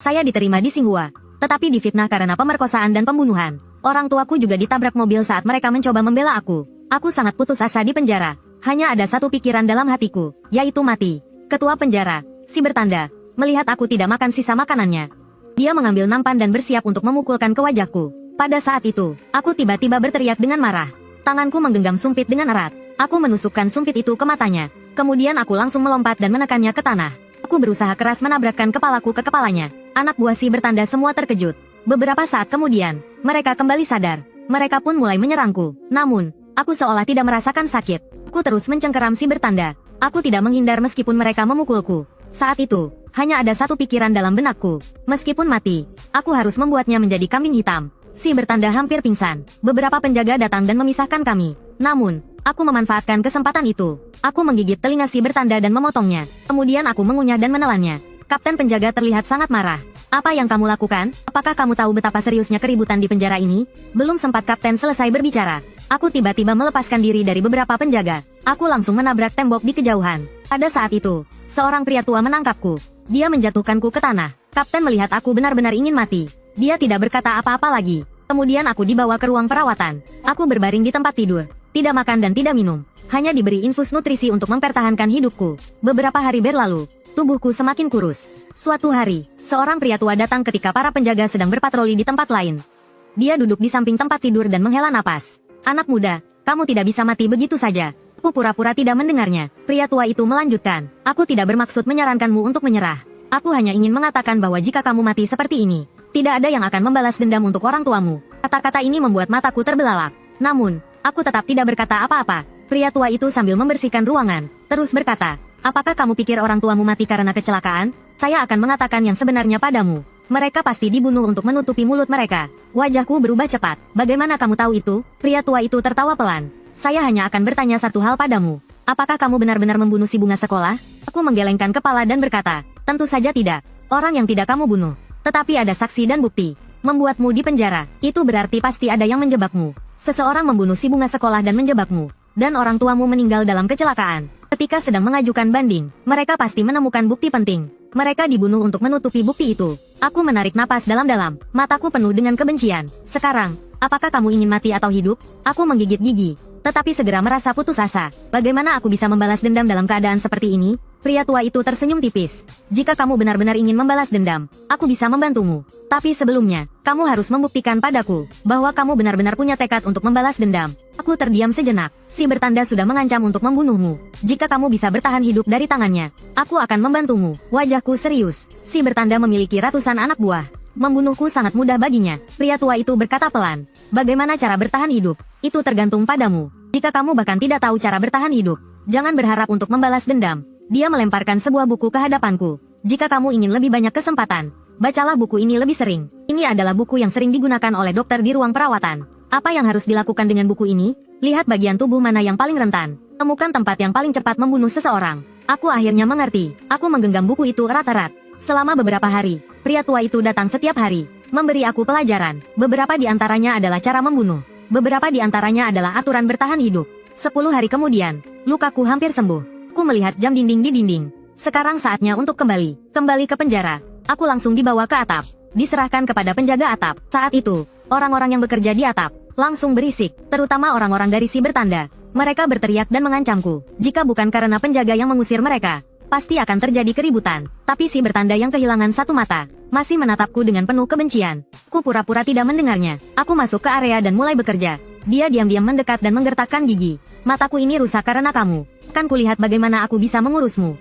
Saya diterima di Xinghua, tetapi difitnah karena pemerkosaan dan pembunuhan. Orang tuaku juga ditabrak mobil saat mereka mencoba membela aku. Aku sangat putus asa di penjara. Hanya ada satu pikiran dalam hatiku, yaitu mati. Ketua penjara, si bertanda, melihat aku tidak makan sisa makanannya. Dia mengambil nampan dan bersiap untuk memukulkan ke wajahku. Pada saat itu, aku tiba-tiba berteriak dengan marah. Tanganku menggenggam sumpit dengan erat. Aku menusukkan sumpit itu ke matanya. Kemudian aku langsung melompat dan menekannya ke tanah. Aku berusaha keras menabrakkan kepalaku ke kepalanya. Anak buah si bertanda semua terkejut. Beberapa saat kemudian, mereka kembali sadar. Mereka pun mulai menyerangku. Namun, aku seolah tidak merasakan sakit. Aku terus mencengkeram si bertanda. Aku tidak menghindar meskipun mereka memukulku. Saat itu, hanya ada satu pikiran dalam benakku. Meskipun mati, aku harus membuatnya menjadi kambing hitam. Si bertanda hampir pingsan. Beberapa penjaga datang dan memisahkan kami. Namun, aku memanfaatkan kesempatan itu. Aku menggigit telinga si bertanda dan memotongnya. Kemudian aku mengunyah dan menelannya. Kapten penjaga terlihat sangat marah. Apa yang kamu lakukan? Apakah kamu tahu betapa seriusnya keributan di penjara ini? Belum sempat kapten selesai berbicara. Aku tiba-tiba melepaskan diri dari beberapa penjaga. Aku langsung menabrak tembok di kejauhan. Pada saat itu, seorang pria tua menangkapku. Dia menjatuhkanku ke tanah. Kapten melihat aku benar-benar ingin mati. Dia tidak berkata apa-apa lagi. Kemudian aku dibawa ke ruang perawatan. Aku berbaring di tempat tidur. Tidak makan dan tidak minum. Hanya diberi infus nutrisi untuk mempertahankan hidupku. Beberapa hari berlalu. Tubuhku semakin kurus. Suatu hari, seorang pria tua datang ketika para penjaga sedang berpatroli di tempat lain. Dia duduk di samping tempat tidur dan menghela napas. Anak muda, kamu tidak bisa mati begitu saja. Aku pura-pura tidak mendengarnya. Pria tua itu melanjutkan. Aku tidak bermaksud menyarankanmu untuk menyerah. Aku hanya ingin mengatakan bahwa jika kamu mati seperti ini, tidak ada yang akan membalas dendam untuk orang tuamu. Kata-kata ini membuat mataku terbelalak. Namun, aku tetap tidak berkata apa-apa. Pria tua itu sambil membersihkan ruangan, terus berkata, apakah kamu pikir orang tuamu mati karena kecelakaan? Saya akan mengatakan yang sebenarnya padamu. Mereka pasti dibunuh untuk menutupi mulut mereka. Wajahku berubah cepat. Bagaimana kamu tahu itu? Pria tua itu tertawa pelan. Saya hanya akan bertanya satu hal padamu. Apakah kamu benar-benar membunuh si bunga sekolah? Aku menggelengkan kepala dan berkata, tentu saja tidak. Orang yang tidak kamu bunuh. Tetapi ada saksi dan bukti. Membuatmu di penjara. Itu berarti pasti ada yang menjebakmu. Seseorang membunuh si bunga sekolah dan menjebakmu. Dan orang tuamu meninggal dalam kecelakaan. Ketika sedang mengajukan banding, mereka pasti menemukan bukti penting. Mereka dibunuh untuk menutupi bukti itu. Aku menarik napas dalam-dalam. Mataku penuh dengan kebencian. Sekarang, apakah kamu ingin mati atau hidup? Aku menggigit gigi. Tetapi segera merasa putus asa. Bagaimana aku bisa membalas dendam dalam keadaan seperti ini? Pria tua itu tersenyum tipis. Jika kamu benar-benar ingin membalas dendam, aku bisa membantumu. Tapi sebelumnya, kamu harus membuktikan padaku bahwa kamu benar-benar punya tekad untuk membalas dendam. Aku terdiam sejenak. Si bertanda sudah mengancam untuk membunuhmu. Jika kamu bisa bertahan hidup dari tangannya, aku akan membantumu. Wajahku serius. Si bertanda memiliki ratusan anak buah. Membunuhku sangat mudah baginya. Pria tua itu berkata pelan. Bagaimana cara bertahan hidup? Itu tergantung padamu. Jika kamu bahkan tidak tahu cara bertahan hidup, jangan berharap untuk membalas dendam. Dia melemparkan sebuah buku ke hadapanku. Jika kamu ingin lebih banyak kesempatan, bacalah buku ini lebih sering. Ini adalah buku yang sering digunakan oleh dokter di ruang perawatan. Apa yang harus dilakukan dengan buku ini? Lihat bagian tubuh mana yang paling rentan. Temukan tempat yang paling cepat membunuh seseorang. Aku akhirnya mengerti. Aku menggenggam buku itu erat-erat. Selama beberapa hari, pria tua itu datang setiap hari, memberi aku pelajaran. Beberapa di antaranya adalah cara membunuh. Beberapa di antaranya adalah aturan bertahan hidup. 10 hari kemudian, lukaku hampir sembuh. Aku melihat jam dinding di dinding. Sekarang saatnya untuk kembali ke penjara. Aku langsung dibawa ke atap. Diserahkan kepada penjaga atap. Saat itu, orang-orang yang bekerja di atap langsung berisik, terutama orang-orang dari si bertanda. Mereka berteriak dan mengancamku. Jika bukan karena penjaga yang mengusir mereka, pasti akan terjadi keributan. Tapi si bertanda yang kehilangan satu mata masih menatapku dengan penuh kebencian. Aku pura-pura tidak mendengarnya. Aku masuk ke area dan mulai bekerja. Dia diam-diam mendekat dan menggertakkan gigi. Mataku ini rusak karena kamu. Kan kulihat bagaimana aku bisa mengurusmu.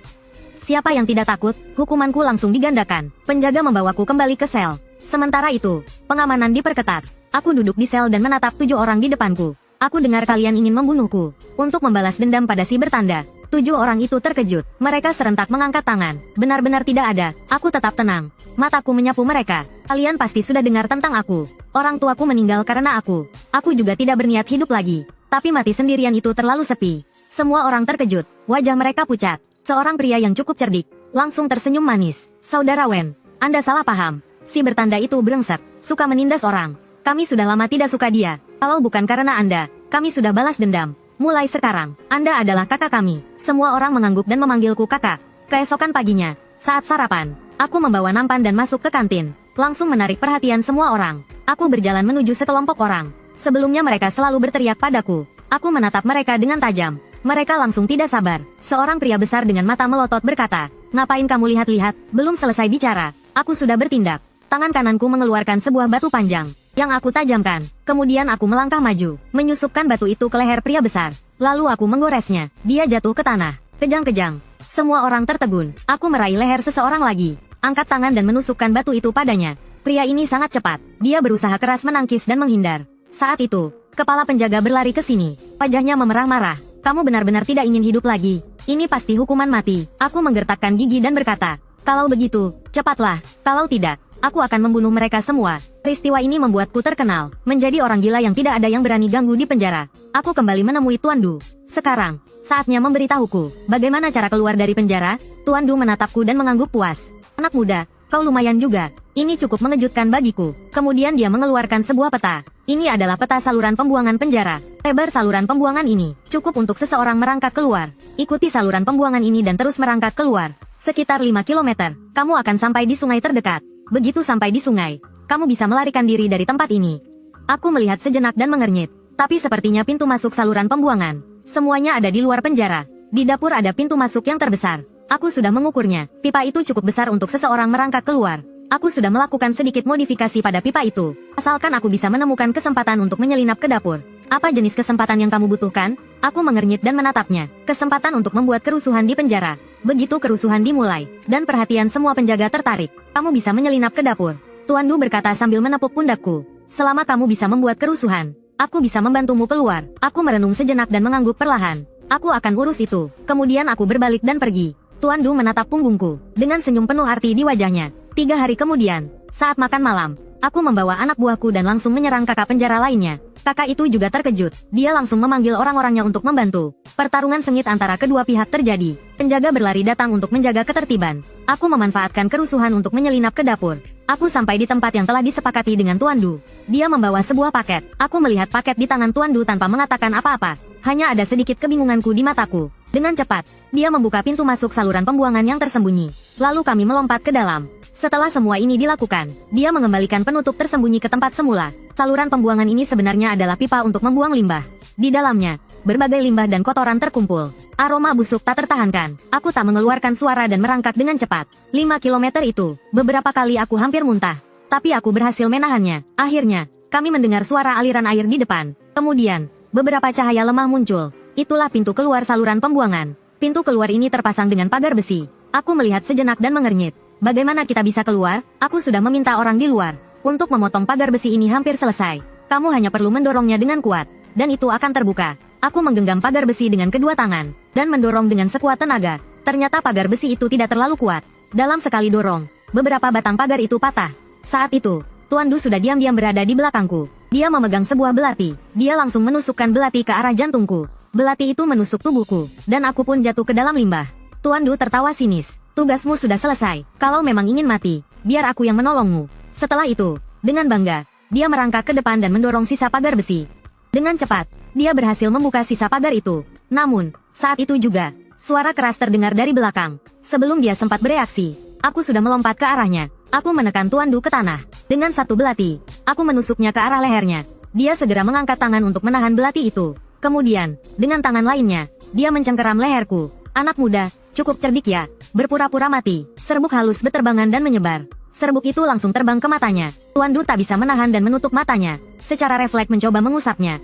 Siapa yang tidak takut, hukumanku langsung digandakan. Penjaga membawaku kembali ke sel. Sementara itu, pengamanan diperketat. Aku duduk di sel dan menatap 7 orang di depanku. Aku dengar kalian ingin membunuhku. Untuk membalas dendam pada si bertanda. 7 orang itu terkejut. Mereka serentak mengangkat tangan. Benar-benar tidak ada. Aku tetap tenang. Mataku menyapu mereka. Kalian pasti sudah dengar tentang aku. Orang tuaku meninggal karena aku. Aku juga tidak berniat hidup lagi. Tapi mati sendirian itu terlalu sepi. Semua orang terkejut. Wajah mereka pucat. Seorang pria yang cukup cerdik langsung tersenyum manis. Saudara Wen, Anda salah paham. Si bertanda itu brengsek, suka menindas orang. Kami sudah lama tidak suka dia. Kalau bukan karena Anda, kami sudah balas dendam. Mulai sekarang, Anda adalah kakak kami. Semua orang mengangguk dan memanggilku kakak. Keesokan paginya, saat sarapan, Aku membawa nampan dan masuk ke kantin. Langsung menarik perhatian semua orang. Aku berjalan menuju sekelompok orang. Sebelumnya mereka selalu berteriak padaku. Aku menatap mereka dengan tajam. Mereka langsung tidak sabar. Seorang pria besar dengan mata melotot berkata, "Ngapain kamu lihat-lihat?" Belum selesai bicara, aku sudah bertindak. Tangan kananku mengeluarkan sebuah batu panjang yang aku tajamkan. Kemudian aku melangkah maju, menyusupkan batu itu ke leher pria besar. Lalu aku menggoresnya. Dia jatuh ke tanah. Kejang-kejang. Semua orang tertegun. Aku meraih leher seseorang lagi. Angkat tangan dan menusukkan batu itu padanya. Pria ini sangat cepat. Dia berusaha keras menangkis dan menghindar. Saat itu, kepala penjaga berlari ke sini. Wajahnya memerah marah. "Kamu benar-benar tidak ingin hidup lagi. Ini pasti hukuman mati." Aku menggertakkan gigi dan berkata, "Kalau begitu, cepatlah. Kalau tidak, aku akan membunuh mereka semua." Peristiwa ini membuatku terkenal, menjadi orang gila yang tidak ada yang berani ganggu di penjara. Aku kembali menemui Tuan Du. Sekarang, saatnya memberitahuku, bagaimana cara keluar dari penjara? Tuan Du menatapku dan mengangguk puas. "Anak muda, kau lumayan juga. Ini cukup mengejutkan bagiku." Kemudian dia mengeluarkan sebuah peta. Ini adalah peta saluran pembuangan penjara. Lebar saluran pembuangan ini cukup untuk seseorang merangkak keluar. Ikuti saluran pembuangan ini dan terus merangkak keluar. Sekitar 5 km, kamu akan sampai di sungai terdekat. Begitu sampai di sungai, kamu bisa melarikan diri dari tempat ini. Aku melihat sejenak dan mengernyit. Tapi sepertinya pintu masuk saluran pembuangan. Semuanya ada di luar penjara. Di dapur ada pintu masuk yang terbesar. Aku sudah mengukurnya. Pipa itu cukup besar untuk seseorang merangkak keluar. Aku sudah melakukan sedikit modifikasi pada pipa itu. Asalkan aku bisa menemukan kesempatan untuk menyelinap ke dapur. Apa jenis kesempatan yang kamu butuhkan? Aku mengernyit dan menatapnya. Kesempatan untuk membuat kerusuhan di penjara. Begitu kerusuhan dimulai, dan perhatian semua penjaga tertarik, kamu bisa menyelinap ke dapur. Tuan Du berkata sambil menepuk pundakku. "Selama kamu bisa membuat kerusuhan, aku bisa membantumu keluar." Aku merenung sejenak dan mengangguk perlahan. Aku akan urus itu. Kemudian aku berbalik dan pergi. Tuan Du menatap punggungku, dengan senyum penuh arti di wajahnya. 3 hari kemudian, saat makan malam, aku membawa anak buahku dan langsung menyerang kakak penjara lainnya. Kakak itu juga terkejut. Dia langsung memanggil orang-orangnya untuk membantu. Pertarungan sengit antara kedua pihak terjadi. Penjaga berlari datang untuk menjaga ketertiban. Aku memanfaatkan kerusuhan untuk menyelinap ke dapur. Aku sampai di tempat yang telah disepakati dengan Tuan Du. Dia membawa sebuah paket. Aku melihat paket di tangan Tuan Du tanpa mengatakan apa-apa. Hanya ada sedikit kebingunganku di mataku. Dengan cepat, dia membuka pintu masuk saluran pembuangan yang tersembunyi. Lalu kami melompat ke dalam. Setelah semua ini dilakukan, dia mengembalikan penutup tersembunyi ke tempat semula. Saluran pembuangan ini sebenarnya adalah pipa untuk membuang limbah. Di dalamnya, berbagai limbah dan kotoran terkumpul. Aroma busuk tak tertahankan. Aku tak mengeluarkan suara dan merangkak dengan cepat. 5 kilometer itu, beberapa kali aku hampir muntah. Tapi aku berhasil menahannya. Akhirnya, kami mendengar suara aliran air di depan. Kemudian, beberapa cahaya lemah muncul. Itulah pintu keluar saluran pembuangan. Pintu keluar ini terpasang dengan pagar besi. Aku melihat sejenak dan mengernyit. Bagaimana kita bisa keluar? Aku sudah meminta orang di luar untuk memotong pagar besi ini hampir selesai. Kamu hanya perlu mendorongnya dengan kuat, dan itu akan terbuka. Aku menggenggam pagar besi dengan kedua tangan, dan mendorong dengan sekuat tenaga. Ternyata pagar besi itu tidak terlalu kuat. Dalam sekali dorong, beberapa batang pagar itu patah. Saat itu, Tuan Du sudah diam-diam berada di belakangku. Dia memegang sebuah belati. Dia langsung menusukkan belati ke arah jantungku. Belati itu menusuk tubuhku, dan aku pun jatuh ke dalam limbah. Tuan Du tertawa sinis. "Tugasmu sudah selesai. Kalau memang ingin mati, biar aku yang menolongmu." Setelah itu, dengan bangga, dia merangkak ke depan dan mendorong sisa pagar besi. Dengan cepat, dia berhasil membuka sisa pagar itu. Namun, saat itu juga, suara keras terdengar dari belakang. Sebelum dia sempat bereaksi, aku sudah melompat ke arahnya. Aku menekan Tuan Du ke tanah. Dengan satu belati, aku menusuknya ke arah lehernya. Dia segera mengangkat tangan untuk menahan belati itu. Kemudian, dengan tangan lainnya, dia mencengkeram leherku. "Anak muda, cukup cerdik ya, berpura-pura mati." Serbuk halus beterbangan dan menyebar. Serbuk itu langsung terbang ke matanya. Tuan Du tak bisa menahan dan menutup matanya. Secara refleks mencoba mengusapnya.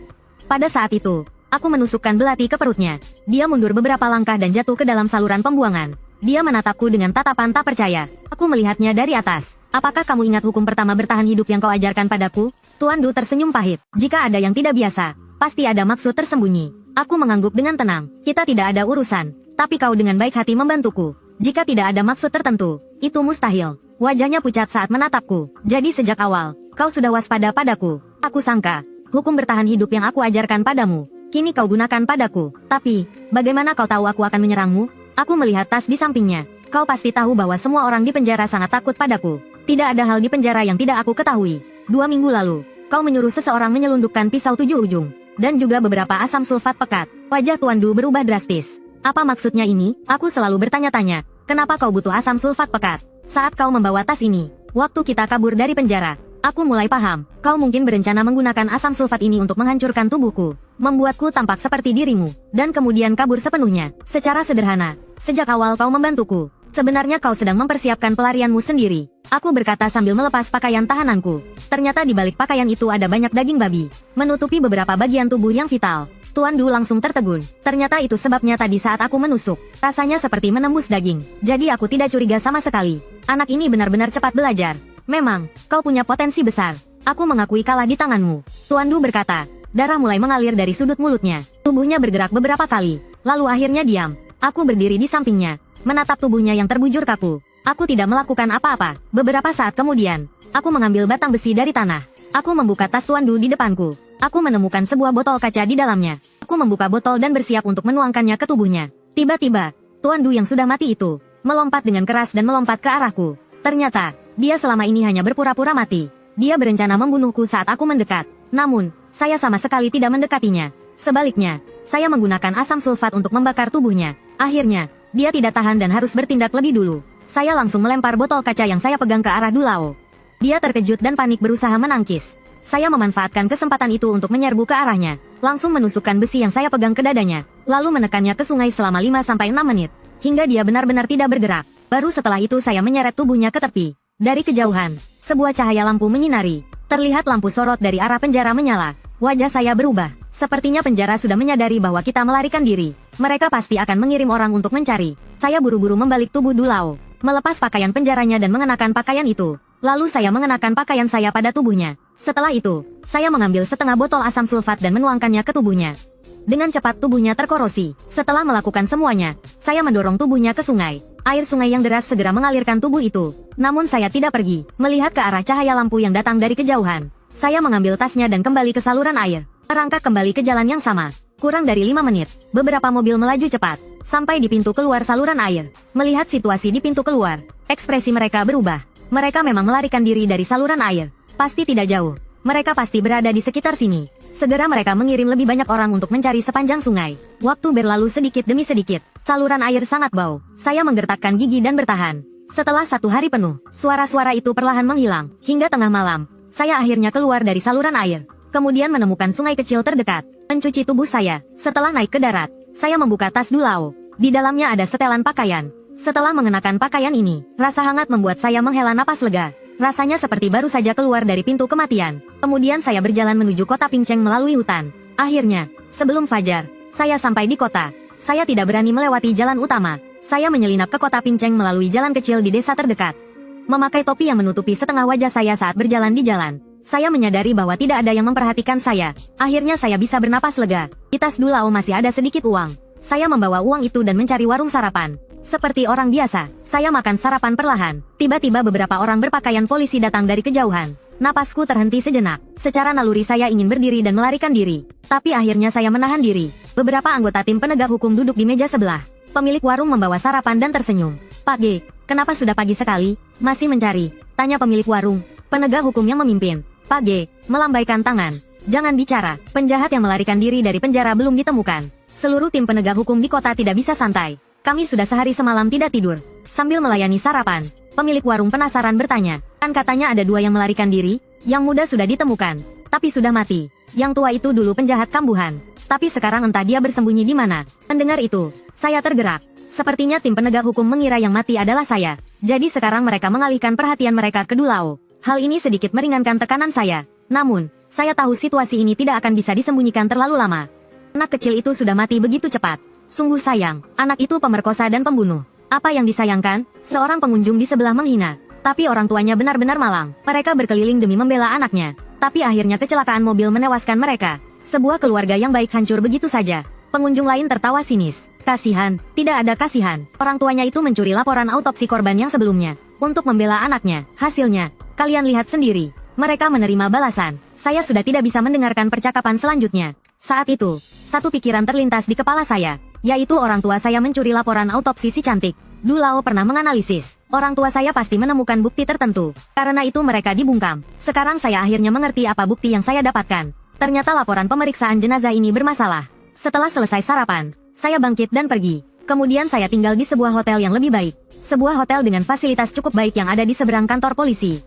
Pada saat itu, aku menusukkan belati ke perutnya. Dia mundur beberapa langkah dan jatuh ke dalam saluran pembuangan. Dia menatapku dengan tatapan tak percaya. Aku melihatnya dari atas. "Apakah kamu ingat hukum pertama bertahan hidup yang kau ajarkan padaku?" Tuan Du tersenyum pahit. "Jika ada yang tidak biasa, pasti ada maksud tersembunyi." Aku mengangguk dengan tenang. "Kita tidak ada urusan. Tapi kau dengan baik hati membantuku. Jika tidak ada maksud tertentu, itu mustahil." Wajahnya pucat saat menatapku. "Jadi sejak awal, kau sudah waspada padaku. Aku sangka, hukum bertahan hidup yang aku ajarkan padamu, kini kau gunakan padaku. Tapi, bagaimana kau tahu aku akan menyerangmu?" Aku melihat tas di sampingnya. "Kau pasti tahu bahwa semua orang di penjara sangat takut padaku. Tidak ada hal di penjara yang tidak aku ketahui. 2 minggu lalu, kau menyuruh seseorang menyelundupkan pisau 7 ujung, dan juga beberapa asam sulfat pekat." Wajah Tuan Du berubah drastis. "Apa maksudnya ini?" Aku selalu bertanya-tanya, "Kenapa kau butuh asam sulfat pekat?" Saat kau membawa tas ini, waktu kita kabur dari penjara, aku mulai paham. Kau mungkin berencana menggunakan asam sulfat ini untuk menghancurkan tubuhku, membuatku tampak seperti dirimu, dan kemudian kabur sepenuhnya. Secara sederhana, sejak awal kau membantuku. Sebenarnya kau sedang mempersiapkan pelarianmu sendiri. Aku berkata sambil melepas pakaian tahananku. Ternyata di balik pakaian itu ada banyak daging babi, menutupi beberapa bagian tubuh yang vital. Tuan Du langsung tertegun. Ternyata itu sebabnya tadi saat aku menusuk, rasanya seperti menembus daging. Jadi aku tidak curiga sama sekali. Anak ini benar-benar cepat belajar. Memang, kau punya potensi besar. Aku mengakui kalah di tanganmu. Tuan Du berkata. Darah mulai mengalir dari sudut mulutnya. Tubuhnya bergerak beberapa kali, lalu akhirnya diam. Aku berdiri di sampingnya, menatap tubuhnya yang terbujur kaku. Aku tidak melakukan apa-apa. Beberapa saat kemudian, aku mengambil batang besi dari tanah. Aku membuka tas Tuan Du di depanku. Aku menemukan sebuah botol kaca di dalamnya. Aku membuka botol dan bersiap untuk menuangkannya ke tubuhnya. Tiba-tiba, Tuan Du yang sudah mati itu, melompat dengan keras dan melompat ke arahku. Ternyata, dia selama ini hanya berpura-pura mati. Dia berencana membunuhku saat aku mendekat. Namun, saya sama sekali tidak mendekatinya. Sebaliknya, saya menggunakan asam sulfat untuk membakar tubuhnya. Akhirnya, dia tidak tahan dan harus bertindak lebih dulu. Saya langsung melempar botol kaca yang saya pegang ke arah Du Lao. Dia terkejut dan panik berusaha menangkis. Saya memanfaatkan kesempatan itu untuk menyerbu ke arahnya. Langsung menusukkan besi yang saya pegang ke dadanya. Lalu menekannya ke sungai selama 5-6 menit. Hingga dia benar-benar tidak bergerak. Baru setelah itu saya menyeret tubuhnya ke tepi. Dari kejauhan, sebuah cahaya lampu menyinari. Terlihat lampu sorot dari arah penjara menyala. Wajah saya berubah. Sepertinya penjara sudah menyadari bahwa kita melarikan diri. Mereka pasti akan mengirim orang untuk mencari. Saya buru-buru membalik tubuh Du Lao, melepas pakaian penjaranya dan mengenakan pakaian itu. Lalu saya mengenakan pakaian saya pada tubuhnya. Setelah itu, saya mengambil setengah botol asam sulfat dan menuangkannya ke tubuhnya. Dengan cepat tubuhnya terkorosi. Setelah melakukan semuanya, saya mendorong tubuhnya ke sungai. Air sungai yang deras segera mengalirkan tubuh itu. Namun saya tidak pergi, melihat ke arah cahaya lampu yang datang dari kejauhan. Saya mengambil tasnya dan kembali ke saluran air. Merangkak kembali ke jalan yang sama. Kurang dari 5 menit, beberapa mobil melaju cepat. Sampai di pintu keluar saluran air. Melihat situasi di pintu keluar, ekspresi mereka berubah. Mereka memang melarikan diri dari saluran air. Pasti tidak jauh. Mereka pasti berada di sekitar sini. Segera mereka mengirim lebih banyak orang untuk mencari sepanjang sungai. Waktu berlalu sedikit demi sedikit. Saluran air sangat bau. Saya menggertakkan gigi dan bertahan. Setelah 1 hari penuh, suara-suara itu perlahan menghilang. Hingga tengah malam, saya akhirnya keluar dari saluran air. Kemudian menemukan sungai kecil terdekat. Mencuci tubuh saya. Setelah naik ke darat, saya membuka tas Du Lao. Di dalamnya ada setelan pakaian. Setelah mengenakan pakaian ini, rasa hangat membuat saya menghela napas lega. Rasanya seperti baru saja keluar dari pintu kematian. Kemudian saya berjalan menuju kota Pingcheng melalui hutan. Akhirnya, sebelum fajar, saya sampai di kota. Saya tidak berani melewati jalan utama. Saya menyelinap ke kota Pingcheng melalui jalan kecil di desa terdekat. Memakai topi yang menutupi setengah wajah saya saat berjalan di jalan. Saya menyadari bahwa tidak ada yang memperhatikan saya. Akhirnya saya bisa bernapas lega. Di tas Du Lao masih ada sedikit uang. Saya membawa uang itu dan mencari warung sarapan. Seperti orang biasa, saya makan sarapan perlahan. Tiba-tiba beberapa orang berpakaian polisi datang dari kejauhan. Napasku terhenti sejenak. Secara naluri saya ingin berdiri dan melarikan diri. Tapi akhirnya saya menahan diri. Beberapa anggota tim penegak hukum duduk di meja sebelah. Pemilik warung membawa sarapan dan tersenyum. Pak G, kenapa sudah pagi sekali? Masih mencari? Tanya pemilik warung. Penegak hukum yang memimpin. Pak G, melambaikan tangan. Jangan bicara. Penjahat yang melarikan diri dari penjara belum ditemukan. Seluruh tim penegak hukum di kota tidak bisa santai. Kami sudah sehari semalam tidak tidur. Sambil melayani sarapan, pemilik warung penasaran bertanya. Kan katanya ada 2 yang melarikan diri, yang muda sudah ditemukan, tapi sudah mati. Yang tua itu dulu penjahat kambuhan, tapi sekarang entah dia bersembunyi di mana. Mendengar itu, saya tergerak. Sepertinya tim penegak hukum mengira yang mati adalah saya. Jadi sekarang mereka mengalihkan perhatian mereka ke Du Lao. Hal ini sedikit meringankan tekanan saya. Namun, saya tahu situasi ini tidak akan bisa disembunyikan terlalu lama. Anak kecil itu sudah mati begitu cepat. Sungguh sayang, anak itu pemerkosa dan pembunuh. Apa yang disayangkan, seorang pengunjung di sebelah menghina. Tapi orang tuanya benar-benar malang. Mereka berkeliling demi membela anaknya. Tapi akhirnya kecelakaan mobil menewaskan mereka. Sebuah keluarga yang baik hancur begitu saja. Pengunjung lain tertawa sinis. Kasihan, tidak ada kasihan. Orang tuanya itu mencuri laporan autopsi korban yang sebelumnya. Untuk membela anaknya. Hasilnya, kalian lihat sendiri. Mereka menerima balasan. Saya sudah tidak bisa mendengarkan percakapan selanjutnya. Saat itu, satu pikiran terlintas di kepala saya. Yaitu orang tua saya mencuri laporan autopsi si cantik. Du Lao pernah menganalisis. Orang tua saya pasti menemukan bukti tertentu. Karena itu mereka dibungkam. Sekarang saya akhirnya mengerti apa bukti yang saya dapatkan. Ternyata laporan pemeriksaan jenazah ini bermasalah. Setelah selesai sarapan, saya bangkit dan pergi. Kemudian saya tinggal di sebuah hotel yang lebih baik. Sebuah hotel dengan fasilitas cukup baik yang ada di seberang kantor polisi.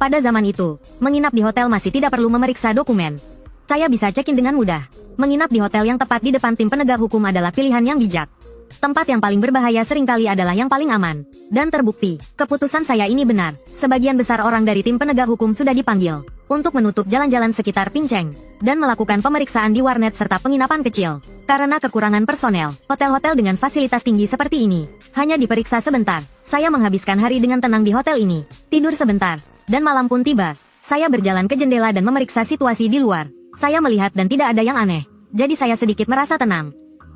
Pada zaman itu, menginap di hotel masih tidak perlu memeriksa dokumen. Saya bisa check-in dengan mudah. Menginap di hotel yang tepat di depan tim penegak hukum adalah pilihan yang bijak. Tempat yang paling berbahaya seringkali adalah yang paling aman. Dan terbukti, keputusan saya ini benar. Sebagian besar orang dari tim penegak hukum sudah dipanggil untuk menutup jalan-jalan sekitar Pinceng dan melakukan pemeriksaan di warnet serta penginapan kecil. Karena kekurangan personel, hotel-hotel dengan fasilitas tinggi seperti ini hanya diperiksa sebentar. Saya menghabiskan hari dengan tenang di hotel ini, tidur sebentar, dan malam pun tiba. Saya berjalan ke jendela dan memeriksa situasi di luar. Saya melihat dan tidak ada yang aneh. Jadi saya sedikit merasa tenang.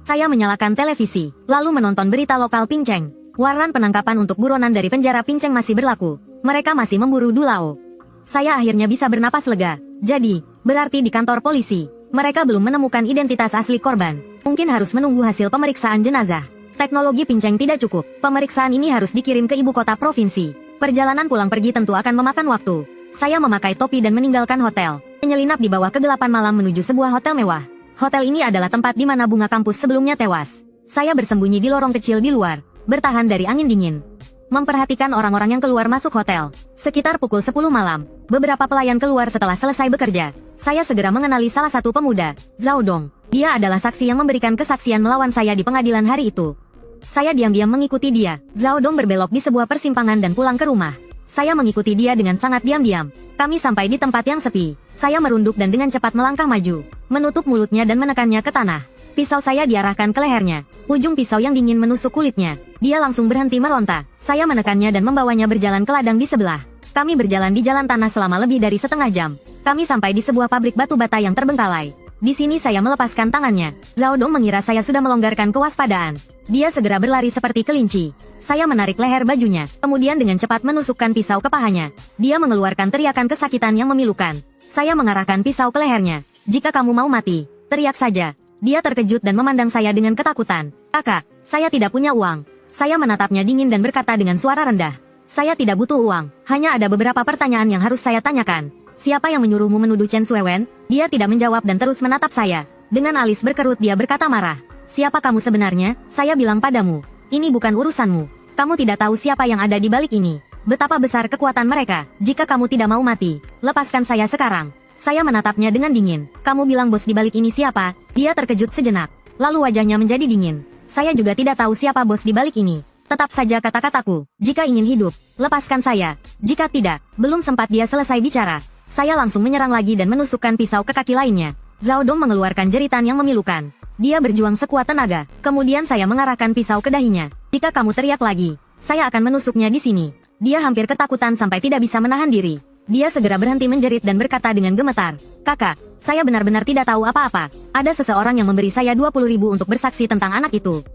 Saya menyalakan televisi, lalu menonton berita lokal Pinceng. Waran penangkapan untuk buronan dari penjara Pinceng masih berlaku. Mereka masih memburu Dulao. Saya akhirnya bisa bernapas lega. Jadi, berarti di kantor polisi, mereka belum menemukan identitas asli korban. Mungkin harus menunggu hasil pemeriksaan jenazah. Teknologi Pinceng tidak cukup. Pemeriksaan ini harus dikirim ke ibu kota provinsi. Perjalanan pulang pergi tentu akan memakan waktu. Saya memakai topi dan meninggalkan hotel. Menyelinap di bawah kegelapan malam menuju sebuah hotel mewah. Hotel ini adalah tempat di mana bunga kampus sebelumnya tewas. Saya bersembunyi di lorong kecil di luar, bertahan dari angin dingin. Memperhatikan orang-orang yang keluar masuk hotel. Sekitar pukul 10 malam, beberapa pelayan keluar setelah selesai bekerja. Saya segera mengenali salah satu pemuda, Zhao Dong. Dia adalah saksi yang memberikan kesaksian melawan saya di pengadilan hari itu. Saya diam-diam mengikuti dia. Zhao Dong berbelok di sebuah persimpangan dan pulang ke rumah. Saya mengikuti dia dengan sangat diam-diam. Kami sampai di tempat yang sepi. Saya merunduk dan dengan cepat melangkah maju, menutup mulutnya dan menekannya ke tanah. Pisau saya diarahkan ke lehernya. Ujung pisau yang dingin menusuk kulitnya. Dia langsung berhenti meronta. Saya menekannya dan membawanya berjalan ke ladang di sebelah. Kami berjalan di jalan tanah selama lebih dari setengah jam. Kami sampai di sebuah pabrik batu bata yang terbengkalai. Di sini saya melepaskan tangannya. Zhao Dong mengira saya sudah melonggarkan kewaspadaan. Dia segera berlari seperti kelinci. Saya menarik leher bajunya, kemudian dengan cepat menusukkan pisau ke pahanya. Dia mengeluarkan teriakan kesakitan yang memilukan. Saya mengarahkan pisau ke lehernya. Jika kamu mau mati, teriak saja. Dia terkejut dan memandang saya dengan ketakutan. Kakak, saya tidak punya uang. Saya menatapnya dingin dan berkata dengan suara rendah. Saya tidak butuh uang, hanya ada beberapa pertanyaan yang harus saya tanyakan. Siapa yang menyuruhmu menuduh Chen Suewen? Dia tidak menjawab dan terus menatap saya. Dengan alis berkerut dia berkata marah. Siapa kamu sebenarnya? Saya bilang padamu. Ini bukan urusanmu. Kamu tidak tahu siapa yang ada di balik ini. Betapa besar kekuatan mereka. Jika kamu tidak mau mati, lepaskan saya sekarang. Saya menatapnya dengan dingin. Kamu bilang bos di balik ini siapa? Dia terkejut sejenak. Lalu wajahnya menjadi dingin. Saya juga tidak tahu siapa bos di balik ini. Tetap saja kata-kataku. Jika ingin hidup, lepaskan saya. Jika tidak, belum sempat dia selesai bicara. Saya langsung menyerang lagi dan menusukkan pisau ke kaki lainnya. Zhao Dong mengeluarkan jeritan yang memilukan. Dia berjuang sekuat tenaga. Kemudian saya mengarahkan pisau ke dahinya. Jika kamu teriak lagi, saya akan menusuknya di sini. Dia hampir ketakutan sampai tidak bisa menahan diri. Dia segera berhenti menjerit dan berkata dengan gemetar. Kakak, saya benar-benar tidak tahu apa-apa. Ada seseorang yang memberi saya 20.000 untuk bersaksi tentang anak itu.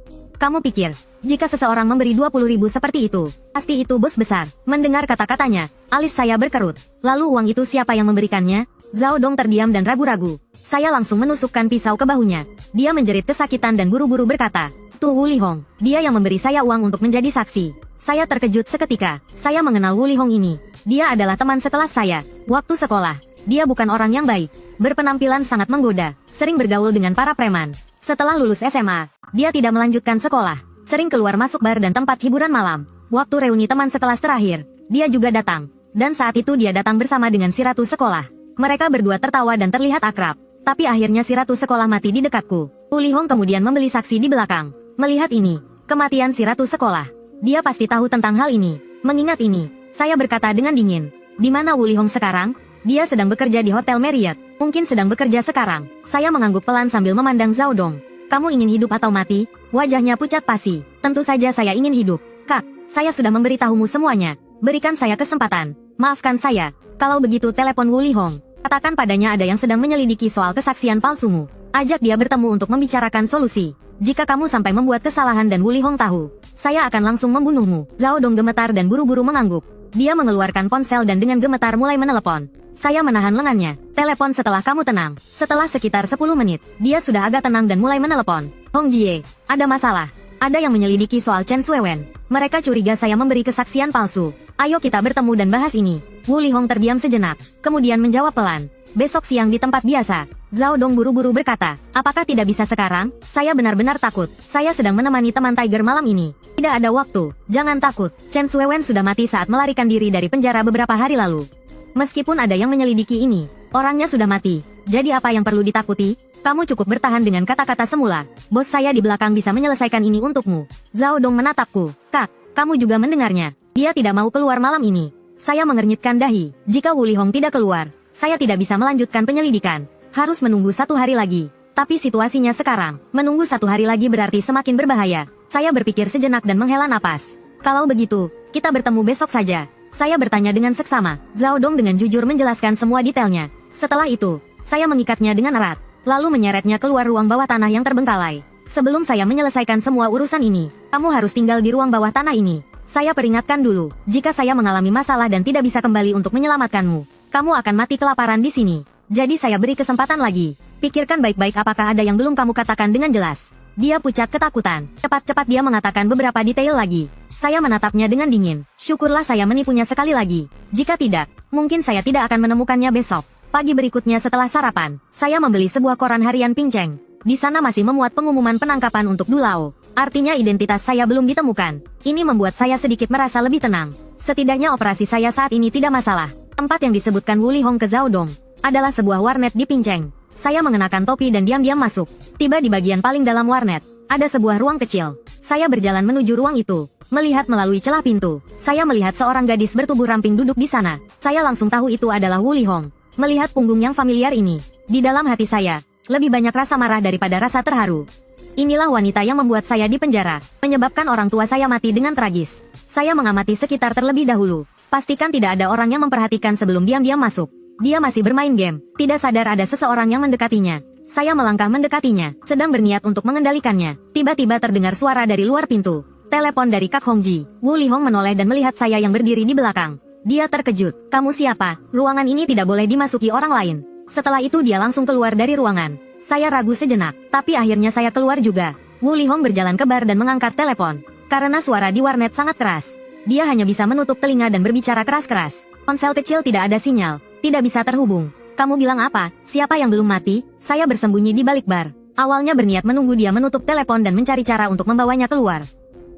Kamu pikir, jika seseorang memberi 20.000 seperti itu, pasti itu bos besar. Mendengar kata-katanya, alis saya berkerut. Lalu uang itu siapa yang memberikannya? Zhao Dong terdiam dan ragu-ragu. Saya langsung menusukkan pisau ke bahunya. Dia menjerit kesakitan dan buru-buru berkata, "Tuh Wu Lihong, dia yang memberi saya uang untuk menjadi saksi." Saya terkejut seketika. Saya mengenal Wu Lihong ini. Dia adalah teman sekelas saya. Waktu sekolah, dia bukan orang yang baik. Berpenampilan sangat menggoda, sering bergaul dengan para preman. Setelah lulus SMA, dia tidak melanjutkan sekolah. Sering keluar masuk bar dan tempat hiburan malam. Waktu reuni teman sekelas terakhir, dia juga datang. Dan saat itu dia datang bersama dengan si ratu sekolah. Mereka berdua tertawa dan terlihat akrab. Tapi akhirnya si ratu sekolah mati di dekatku. Wu Lihong kemudian membeli saksi di belakang. Melihat ini, kematian si ratu sekolah. Dia pasti tahu tentang hal ini. Mengingat ini, saya berkata dengan dingin. Di mana Wu Lihong sekarang? Dia sedang bekerja di Hotel Marriott. Mungkin sedang bekerja sekarang. Saya mengangguk pelan sambil memandang Zhao Dong. Kamu ingin hidup atau mati? Wajahnya pucat pasi. Tentu saja saya ingin hidup. Kak, saya sudah memberitahumu semuanya. Berikan saya kesempatan. Maafkan saya. Kalau begitu telepon Wu Lihong. Katakan padanya ada yang sedang menyelidiki soal kesaksian palsumu. Ajak dia bertemu untuk membicarakan solusi. Jika kamu sampai membuat kesalahan dan Wu Lihong tahu, saya akan langsung membunuhmu. Zhao Dong gemetar dan buru-buru mengangguk. Dia mengeluarkan ponsel dan dengan gemetar mulai menelepon. Saya menahan lengannya. Telepon setelah kamu tenang. Setelah sekitar 10 menit, dia sudah agak tenang dan mulai menelepon. Hong Jie, ada masalah. Ada yang menyelidiki soal Chen Suewen. Mereka curiga saya memberi kesaksian palsu. Ayo kita bertemu dan bahas ini. Wu Lihong terdiam sejenak, kemudian menjawab pelan. Besok siang di tempat biasa. Zhao Dong buru-buru berkata, apakah tidak bisa sekarang? Saya benar-benar takut. Saya sedang menemani teman Tiger malam ini. Tidak ada waktu. Jangan takut. Chen Suewen sudah mati saat melarikan diri dari penjara beberapa hari lalu. Meskipun ada yang menyelidiki ini, orangnya sudah mati. Jadi apa yang perlu ditakuti? Kamu cukup bertahan dengan kata-kata semula. Bos saya di belakang bisa menyelesaikan ini untukmu. Zhao Dong menatapku. Kak, kamu juga mendengarnya. Dia tidak mau keluar malam ini. Saya mengernyitkan dahi. Jika Wu Lihong tidak keluar, saya tidak bisa melanjutkan penyelidikan. Harus menunggu 1 hari lagi. Tapi situasinya sekarang, menunggu 1 hari lagi berarti semakin berbahaya. Saya berpikir sejenak dan menghela napas. Kalau begitu, kita bertemu besok saja. Saya bertanya dengan seksama. Zhao Dong dengan jujur menjelaskan semua detailnya. Setelah itu, saya mengikatnya dengan erat, lalu menyeretnya keluar ruang bawah tanah yang terbengkalai. Sebelum saya menyelesaikan semua urusan ini, kamu harus tinggal di ruang bawah tanah ini. Saya peringatkan dulu, jika saya mengalami masalah dan tidak bisa kembali untuk menyelamatkanmu, kamu akan mati kelaparan di sini. Jadi saya beri kesempatan lagi. Pikirkan baik-baik apakah ada yang belum kamu katakan dengan jelas. Dia pucat ketakutan. Cepat-cepat dia mengatakan beberapa detail lagi. Saya menatapnya dengan dingin. Syukurlah saya menipunya sekali lagi. Jika tidak, mungkin saya tidak akan menemukannya besok. Pagi berikutnya setelah sarapan, saya membeli sebuah koran harian Pinceng. Di sana masih memuat pengumuman penangkapan untuk Du Lao. Artinya identitas saya belum ditemukan. Ini membuat saya sedikit merasa lebih tenang. Setidaknya operasi saya saat ini tidak masalah. Tempat yang disebutkan Wu Lihong ke Zhao Dong adalah sebuah warnet di Pinceng. Saya mengenakan topi dan diam-diam masuk. Tiba di bagian paling dalam warnet, ada sebuah ruang kecil. Saya berjalan menuju ruang itu. Melihat melalui celah pintu, saya melihat seorang gadis bertubuh ramping duduk di sana. Saya langsung tahu itu adalah Wu Lihong. Melihat punggung yang familiar ini, di dalam hati saya, lebih banyak rasa marah daripada rasa terharu. Inilah wanita yang membuat saya dipenjara, menyebabkan orang tua saya mati dengan tragis. Saya mengamati sekitar terlebih dahulu. Pastikan tidak ada orang yang memperhatikan sebelum diam-diam masuk. Dia masih bermain game, tidak sadar ada seseorang yang mendekatinya. Saya melangkah mendekatinya, sedang berniat untuk mengendalikannya. Tiba-tiba terdengar suara dari luar pintu. Telepon dari Kak Hongji. Wu Lihong menoleh dan melihat saya yang berdiri di belakang. Dia terkejut. Kamu siapa? Ruangan ini tidak boleh dimasuki orang lain. Setelah itu dia langsung keluar dari ruangan. Saya ragu sejenak, tapi akhirnya saya keluar juga. Wu Lihong berjalan ke bar dan mengangkat telepon. Karena suara di warnet sangat keras, dia hanya bisa menutup telinga dan berbicara keras-keras. Ponsel kecil tidak ada sinyal, tidak bisa terhubung. Kamu bilang apa? Siapa yang belum mati? Saya bersembunyi di balik bar. Awalnya berniat menunggu dia menutup telepon dan mencari cara untuk membawanya keluar.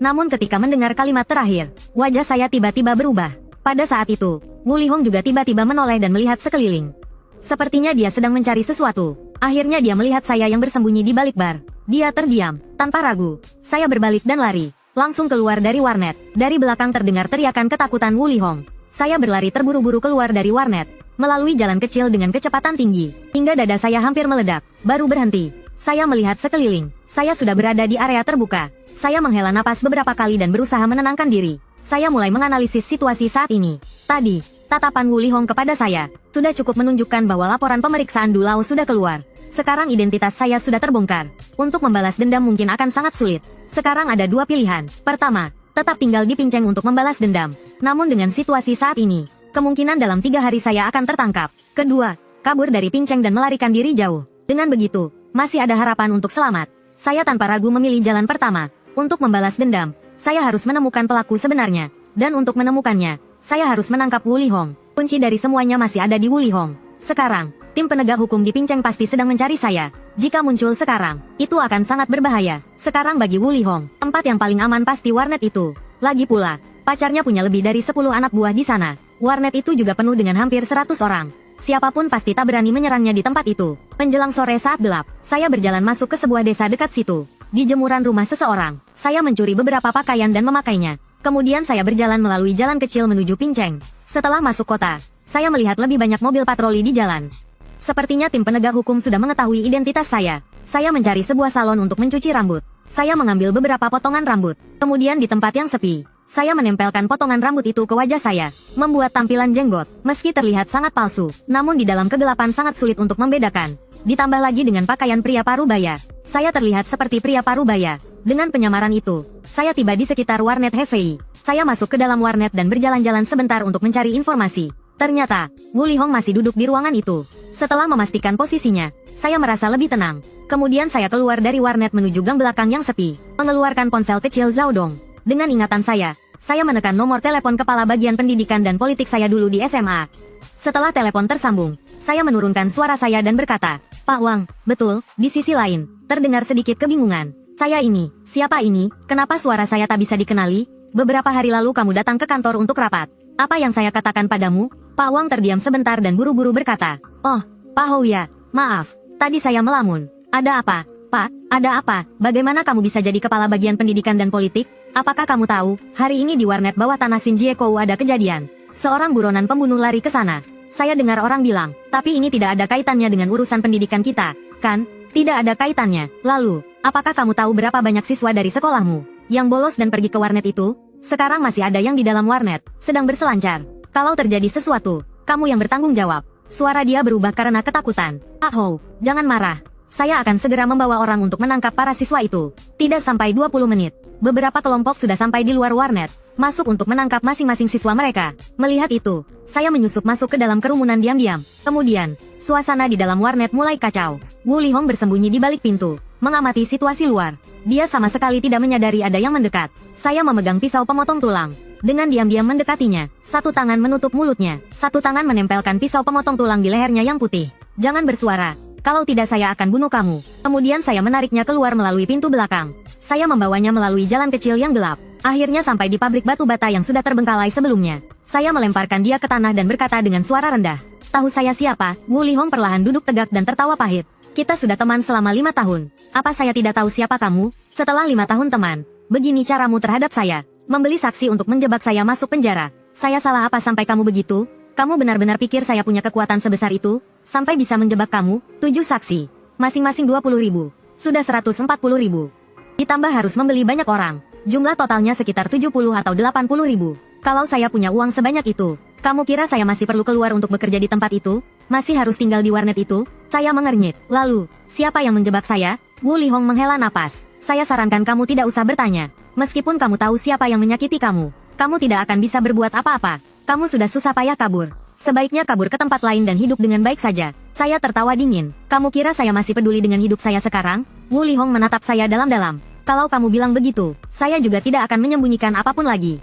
Namun ketika mendengar kalimat terakhir, wajah saya tiba-tiba berubah. Pada saat itu, Wu Lihong juga tiba-tiba menoleh dan melihat sekeliling. Sepertinya dia sedang mencari sesuatu. Akhirnya dia melihat saya yang bersembunyi di balik bar. Dia terdiam, tanpa ragu. Saya berbalik dan lari. Langsung keluar dari warnet. Dari belakang terdengar teriakan ketakutan Wu Lihong. Saya berlari terburu-buru keluar dari warnet, melalui jalan kecil dengan kecepatan tinggi, hingga dada saya hampir meledak, baru berhenti. Saya melihat sekeliling. Saya sudah berada di area terbuka. Saya menghela napas beberapa kali dan berusaha menenangkan diri. Saya mulai menganalisis situasi saat ini. Tadi, tatapan Wu Lihong kepada saya sudah cukup menunjukkan bahwa laporan pemeriksaan Du Lao sudah keluar. Sekarang identitas saya sudah terbongkar. Untuk membalas dendam mungkin akan sangat sulit. Sekarang ada 2 pilihan. Pertama, tetap tinggal di Pinceng untuk membalas dendam. Namun dengan situasi saat ini, kemungkinan dalam 3 hari saya akan tertangkap. Kedua, kabur dari Pinceng dan melarikan diri jauh. Dengan begitu, masih ada harapan untuk selamat. Saya tanpa ragu memilih jalan pertama. Untuk membalas dendam, saya harus menemukan pelaku sebenarnya. Dan untuk menemukannya, saya harus menangkap Wu Lihong. Kunci dari semuanya masih ada di Wu Lihong. Sekarang, tim penegak hukum di Pinceng pasti sedang mencari saya. Jika muncul sekarang, itu akan sangat berbahaya. Sekarang bagi Wu Lihong, tempat yang paling aman pasti warnet itu. Lagi pula, pacarnya punya lebih dari 10 anak buah di sana. Warnet itu juga penuh dengan hampir 100 orang. Siapapun pasti tak berani menyerangnya di tempat itu. Menjelang sore saat gelap, saya berjalan masuk ke sebuah desa dekat situ. Di jemuran rumah seseorang, saya mencuri beberapa pakaian dan memakainya. Kemudian saya berjalan melalui jalan kecil menuju Pinceng. Setelah masuk kota, saya melihat lebih banyak mobil patroli di jalan. Sepertinya tim penegak hukum sudah mengetahui identitas saya. Saya mencari sebuah salon untuk mencuci rambut. Saya mengambil beberapa potongan rambut. Kemudian di tempat yang sepi, saya menempelkan potongan rambut itu ke wajah saya, membuat tampilan jenggot. Meski terlihat sangat palsu, namun di dalam kegelapan sangat sulit untuk membedakan. Ditambah lagi dengan pakaian pria parubaya, saya terlihat seperti pria parubaya. Dengan penyamaran itu, saya tiba di sekitar warnet Hefei. Saya masuk ke dalam warnet dan berjalan-jalan sebentar untuk mencari informasi. Ternyata, Wu Lihong masih duduk di ruangan itu. Setelah memastikan posisinya, saya merasa lebih tenang. Kemudian saya keluar dari warnet menuju gang belakang yang sepi, mengeluarkan ponsel kecil Zhao Dong. Dengan ingatan saya Saya menekan nomor telepon kepala bagian pendidikan dan politik saya dulu di SMA. Setelah telepon tersambung, saya menurunkan suara saya dan berkata, Pak Wang, betul, di sisi lain, terdengar sedikit kebingungan. Saya ini, siapa ini, kenapa suara saya tak bisa dikenali? Beberapa hari lalu kamu datang ke kantor untuk rapat. Apa yang saya katakan padamu? Pak Wang terdiam sebentar dan buru-buru berkata, Oh, Pak Houya, maaf, tadi saya melamun. Ada apa, Pak? Ada apa? Bagaimana kamu bisa jadi kepala bagian pendidikan dan politik? Apakah kamu tahu, hari ini di warnet bawah tanah Shinjiekou ada kejadian. Seorang buronan pembunuh lari ke sana. Saya dengar orang bilang, tapi ini tidak ada kaitannya dengan urusan pendidikan kita, kan? Tidak ada kaitannya. Lalu, apakah kamu tahu berapa banyak siswa dari sekolahmu yang bolos dan pergi ke warnet itu? Sekarang masih ada yang di dalam warnet, sedang berselancar. Kalau terjadi sesuatu, kamu yang bertanggung jawab. Suara dia berubah karena ketakutan. Ah Hou, jangan marah. Saya akan segera membawa orang untuk menangkap para siswa itu. Tidak sampai 20 menit. Beberapa kelompok sudah sampai di luar warnet, masuk untuk menangkap masing-masing siswa mereka. Melihat itu, saya menyusup masuk ke dalam kerumunan diam-diam. Kemudian, suasana di dalam warnet mulai kacau. Wu Lihong bersembunyi di balik pintu, mengamati situasi luar. Dia sama sekali tidak menyadari ada yang mendekat. Saya memegang pisau pemotong tulang. Dengan diam-diam mendekatinya, satu tangan menutup mulutnya, satu tangan menempelkan pisau pemotong tulang di lehernya yang putih. Jangan bersuara. Kalau tidak saya akan bunuh kamu. Kemudian saya menariknya keluar melalui pintu belakang. Saya membawanya melalui jalan kecil yang gelap. Akhirnya sampai di pabrik batu bata yang sudah terbengkalai sebelumnya. Saya melemparkan dia ke tanah dan berkata dengan suara rendah. Tahu saya siapa? Wu Lihong perlahan duduk tegak dan tertawa pahit. Kita sudah teman selama 5 tahun. Apa saya tidak tahu siapa kamu? Setelah 5 tahun teman, begini caramu terhadap saya. Membeli saksi untuk menjebak saya masuk penjara. Saya salah apa sampai kamu begitu? Kamu benar-benar pikir saya punya kekuatan sebesar itu? Sampai bisa menjebak kamu? 7 saksi. Masing-masing 20.000. Sudah 140.000. Ditambah harus membeli banyak orang. Jumlah totalnya sekitar 70 atau 80.000. Kalau saya punya uang sebanyak itu, kamu kira saya masih perlu keluar untuk bekerja di tempat itu? Masih harus tinggal di warnet itu? Saya mengernyit. Lalu, siapa yang menjebak saya? Wu Lihong menghela napas. Saya sarankan kamu tidak usah bertanya. Meskipun kamu tahu siapa yang menyakiti kamu, kamu tidak akan bisa berbuat apa-apa. Kamu sudah susah payah kabur. Sebaiknya kabur ke tempat lain dan hidup dengan baik saja. Saya tertawa dingin. Kamu kira saya masih peduli dengan hidup saya sekarang? Wu Lihong menatap saya dalam-dalam. Kalau kamu bilang begitu, saya juga tidak akan menyembunyikan apapun lagi.